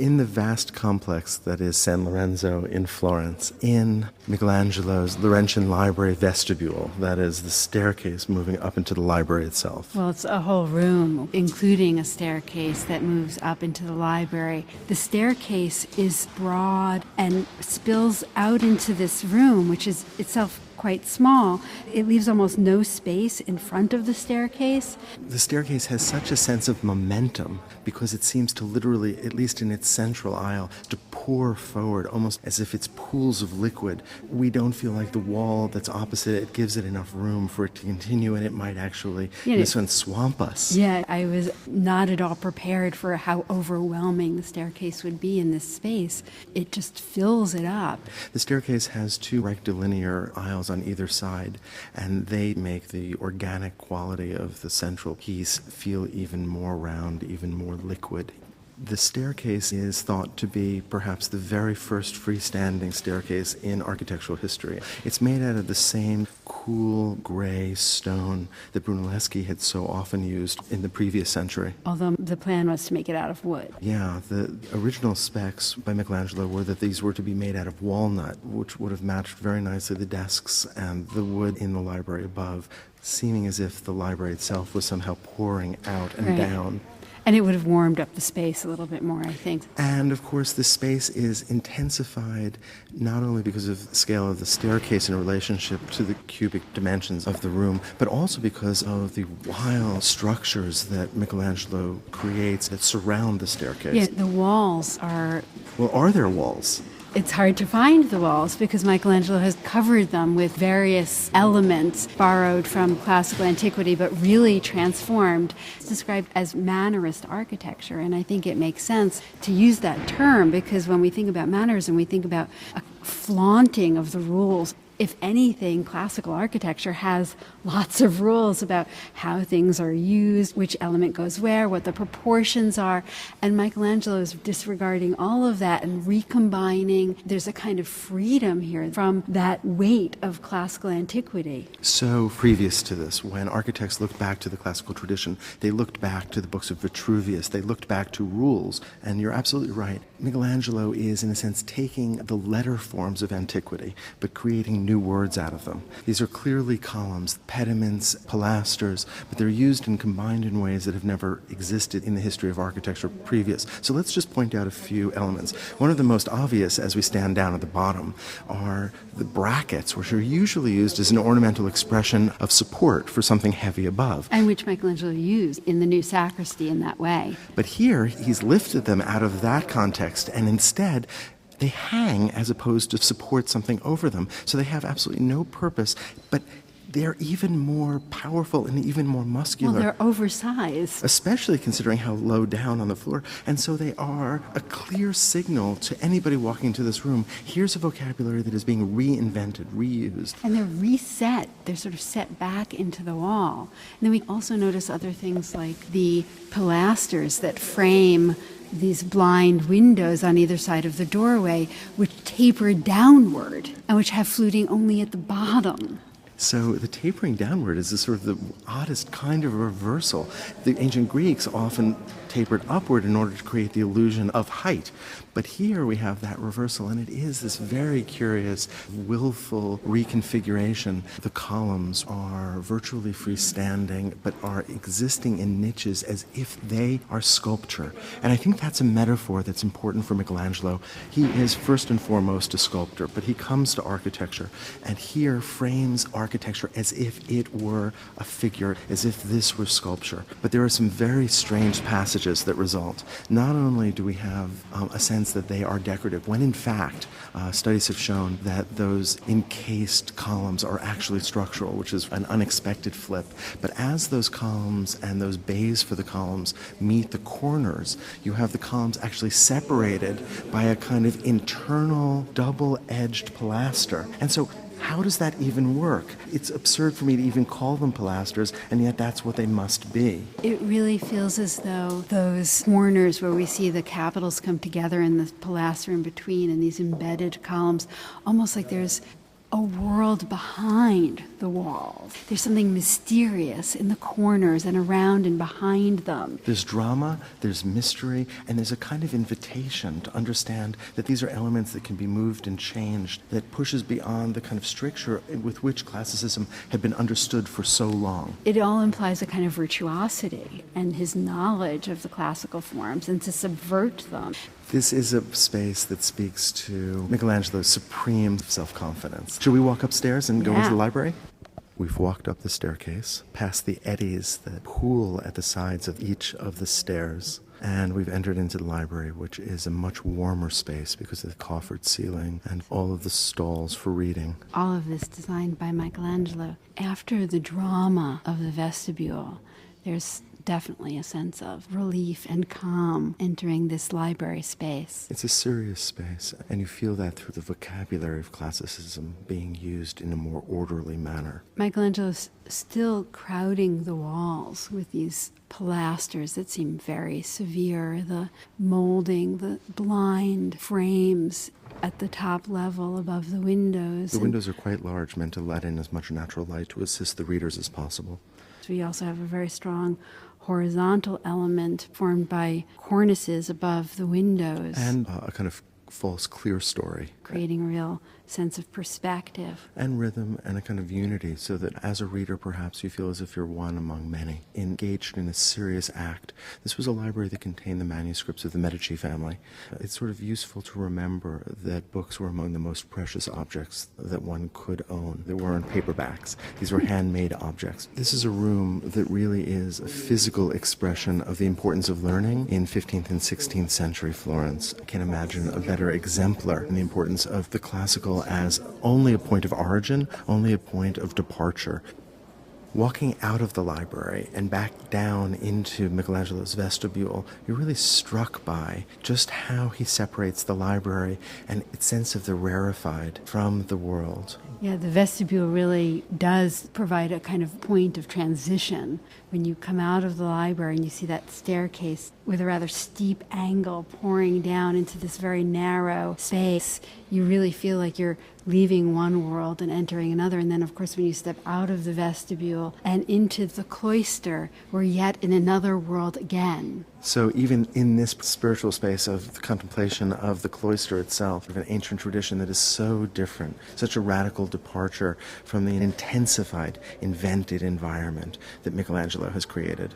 in the vast complex that is San Lorenzo in Florence, in Michelangelo's Laurentian Library vestibule, that is the staircase moving up into the library itself. Well, it's a whole room, including a staircase that moves up into the library. The staircase is broad and spills out into this room, which is itself quite small. It leaves almost no space in front of the staircase. The staircase has such a sense of momentum because it seems to literally, at least in its central aisle, to pour forward almost as if it's pools of liquid. We don't feel like the wall that's opposite it gives it enough room for it to continue, and it might actually, in this one, swamp us. Yeah, I was not at all prepared for how overwhelming the staircase would be in this space. It just fills it up. The staircase has two rectilinear aisles on either side, and they make the organic quality of the central piece feel even more round, even more liquid. The staircase is thought to be perhaps the very first freestanding staircase in architectural history. It's made out of the same cool gray stone that Brunelleschi had so often used in the previous century. Although the plan was to make it out of wood. Yeah, the original specs by Michelangelo were that these were to be made out of walnut, which would have matched very nicely the desks and the wood in the library above, seeming as if the library itself was somehow pouring out and down. And it would have warmed up the space a little bit more, I think. And, of course, the space is intensified not only because of the scale of the staircase in relationship to the cubic dimensions of the room, but also because of the wild structures that Michelangelo creates that surround the staircase. Yeah, the walls are... Well, are there walls? It's hard to find the walls because Michelangelo has covered them with various elements borrowed from classical antiquity but really transformed. It's described as mannerist architecture, and I think it makes sense to use that term because when we think about mannerism, we think about a flaunting of the rules. If anything, classical architecture has lots of rules about how things are used, which element goes where, what the proportions are. And Michelangelo is disregarding all of that and recombining. There's a kind of freedom here from that weight of classical antiquity. So previous to this, when architects looked back to the classical tradition, they looked back to the books of Vitruvius, they looked back to rules. And you're absolutely right. Michelangelo is, in a sense, taking the letter forms of antiquity, but creating new words out of them. These are clearly columns, pediments, pilasters, but they're used and combined in ways that have never existed in the history of architecture previous. So let's just point out a few elements. One of the most obvious, as we stand down at the bottom, are the brackets, which are usually used as an ornamental expression of support for something heavy above. And which Michelangelo used in the new sacristy in that way. But here, he's lifted them out of that context, and instead, they hang as opposed to support something over them. So they have absolutely no purpose, but they're even more powerful and even more muscular. Well, they're oversized. Especially considering how low down on the floor. And so they are a clear signal to anybody walking into this room. Here's a vocabulary that is being reinvented, reused. And they're reset. They're sort of set back into the wall. And then we also notice other things like the pilasters that frame these blind windows on either side of the doorway, which taper downward and which have fluting only at the bottom. So the tapering downward is the sort of the oddest kind of reversal. The ancient Greeks often tapered upward in order to create the illusion of height. But here we have that reversal, and it is this very curious, willful reconfiguration. The columns are virtually freestanding, but are existing in niches as if they are sculpture. And I think that's a metaphor that's important for Michelangelo. He is first and foremost a sculptor, but he comes to architecture, and here frames architecture as if it were a figure, as if this were sculpture. But there are some very strange passages that result. Not only do we have a sense that they are decorative, when in fact studies have shown that those encased columns are actually structural, which is an unexpected flip. But as those columns and those bays for the columns meet the corners, you have the columns actually separated by a kind of internal double-edged pilaster. And so how does that even work? It's absurd for me to even call them pilasters, and yet that's what they must be. It really feels as though those corners where we see the capitals come together and the pilaster in between and these embedded columns, almost like there's a world behind the walls. There's something mysterious in the corners and around and behind them. There's drama, there's mystery, and there's a kind of invitation to understand that these are elements that can be moved and changed, that pushes beyond the kind of stricture with which classicism had been understood for so long. It all implies a kind of virtuosity and his knowledge of the classical forms and to subvert them. This is a space that speaks to Michelangelo's supreme self-confidence. Should we walk upstairs and go into the library? We've walked up the staircase, past the eddies that pool at the sides of each of the stairs, and we've entered into the library, which is a much warmer space because of the coffered ceiling and all of the stalls for reading. All of this designed by Michelangelo. After the drama of the vestibule, there's definitely a sense of relief and calm entering this library space. It's a serious space, and you feel that through the vocabulary of classicism being used in a more orderly manner. Michelangelo's still crowding the walls with these pilasters that seem very severe, the molding, the blind frames at the top level above the windows. The windows are quite large, meant to let in as much natural light to assist the readers as possible. We also have a very strong horizontal element formed by cornices above the windows. And a kind of false clear story. Creating a real sense of perspective. And rhythm and a kind of unity, so that as a reader perhaps you feel as if you're one among many, engaged in a serious act. This was a library that contained the manuscripts of the Medici family. It's sort of useful to remember that books were among the most precious objects that one could own. They weren't paperbacks. These were handmade objects. This is a room that really is a physical expression of the importance of learning in 15th and 16th century Florence. I can't imagine a better exemplar in the importance of the classical as only a point of origin, only a point of departure. Walking out of the library and back down into Michelangelo's vestibule, you're really struck by just how he separates the library and its sense of the rarefied from the world. Yeah, the vestibule really does provide a kind of point of transition. When you come out of the library and you see that staircase with a rather steep angle pouring down into this very narrow space, you really feel like you're leaving one world and entering another. And then, of course, when you step out of the vestibule and into the cloister, we're yet in another world again. So even in this spiritual space of the contemplation of the cloister itself, of an ancient tradition that is so different, such a radical departure from the intensified, invented environment that Michelangelo has created.